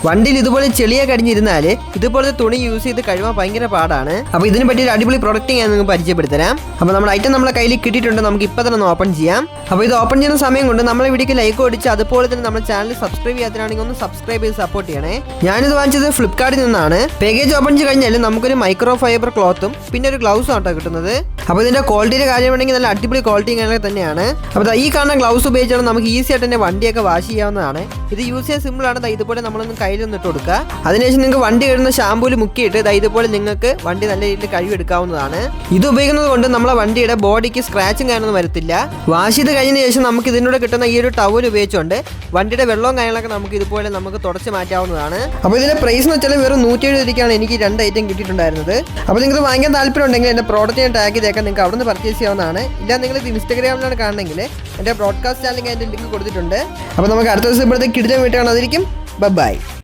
വണ്ടിയിൽ ഇതുപോലെ ചെളിയൊക്കെ അടിഞ്ഞിരുന്നാൽ ഇതുപോലത്തെ തുണി യൂസ് ചെയ്ത് കഴുകാൻ ഭയങ്കര പാടാണ്. അപ്പോൾ ഇതിന് പറ്റിയ ഒരു അടിപൊളി പ്രൊഡക്റ്റ് ഞാൻ നിങ്ങൾക്ക് പരിചയപ്പെടുത്തരാം. അപ്പോൾ നമ്മുടെ ഐറ്റം നമ്മളെ കയ്യിൽ കിട്ടിയിട്ടുണ്ട്. നമുക്ക് ഇപ്പോൾ തന്നെ ഒന്ന് ഓപ്പൺ ചെയ്യാം. അപ്പോൾ ഇത് ഓപ്പൺ ചെയ്യുന്ന സമയം കൊണ്ട് നമ്മളെ വീഡിയോക്ക് ലൈക്ക് അടിച്ച് അതുപോലെ തന്നെ നമ്മുടെ ചാനൽ സബ്സ്ക്രൈബ് ചെയ്യാത്തതാണെങ്കിൽ ഒന്ന് സബ്സ്ക്രൈബ് ചെയ്ത് സപ്പോർട്ട് ചെയ്യണേ. ഞാനിത് വാങ്ങിച്ചത് ഫ്ലിപ്കാർട്ടിൽ നിന്നാണ്. പാക്കേജ് ഓപ്പൺ ചെയ്ത് കഴിഞ്ഞാൽ നമുക്കൊരു മൈക്രോ ഫൈബർ ക്ലോത്തും പിന്നെ ഒരു ഗ്ലൗസും ആട്ടോ കിട്ടുന്നത്. അപ്പോൾ ഇതിന്റെ ക്വാളിറ്റിയുടെ കാര്യമാണെങ്കിൽ നല്ല അടിപൊളി ക്വാളിറ്റി തന്നെയാണ്. അപ്പോൾ ഈ കാണുന്ന ഗ്ലൗസ് ഉപയോഗിച്ചാണ് നമുക്ക് ഈസി ആയിട്ട് തന്നെ വണ്ടിയൊക്കെ വാഷ് ചെയ്യാവുന്നതാണ്. ഇത് യൂസ് ചെയ്യാൻ സിമ്പിൾ ആണ്. ഇതുപോലെ നമ്മളൊന്ന് കയ്യിലൊന്ന് ഇട്ട് കൊടുക്കുക. അതിനുശേഷം നിങ്ങൾക്ക് വണ്ടി കഴുകുന്ന ഷാമ്പൂല് മുക്കിയിട്ട് ഇതുപോലെ നിങ്ങൾക്ക് വണ്ടി നല്ല രീതിയിൽ കഴുകിയെടുക്കാവുന്നതാണ്. ഇത് ഉപയോഗിക്കുന്നത് കൊണ്ട് നമ്മളെ വണ്ടിയുടെ ബോഡിക്ക് സ്ക്രാച്ചും കാര്യമൊന്നും വരത്തില്ല. വാഷ് ചെയ്ത് കഴിഞ്ഞതിന് ശേഷം നമുക്ക് ഇതിനോട് കിട്ടുന്ന ഈ ഒരു ടവൽ ഉപയോഗിച്ചുകൊണ്ട് വണ്ടിയുടെ വെള്ളവും കാര്യങ്ങളൊക്കെ നമുക്ക് ഇതുപോലെ നമുക്ക് തുടച്ച് മാറ്റാവുന്നതാണ്. അപ്പോൾ ഇതിന്റെ പ്രൈസ് എന്ന് വെച്ചാൽ വെറും 170 എനിക്ക് 2 ഐറ്റം കിട്ടിയിട്ടുണ്ടായിരുന്നത്. അപ്പോൾ നിങ്ങൾക്ക് വാങ്ങിക്കാൻ താല്പര്യം ഉണ്ടെങ്കിൽ എൻ്റെ പ്രോഡക്റ്റ് ഞാൻ ടാഗ് ചെയ്തേക്കാം. നിങ്ങൾക്ക് അവിടെ നിന്ന് പർച്ചേസ് ചെയ്യാവുന്നതാണ്. ഇല്ല നിങ്ങൾ ഇത് ഇൻസ്റ്റാഗ്രാമിലാണ് കാണണമെങ്കിൽ എൻ്റെ ബ്രോഡ്കാസ്റ്റ് ചാനലിൽ അതിൻ്റെ ലിങ്ക് കൊടുത്തിട്ടുണ്ട്. അപ്പോൾ നമുക്ക് അടുത്ത ദിവസം ഇപ്പോഴത്തെ കിടിലൻ വീട്ടിൽ കാണാതിരിക്കും. ബൈ.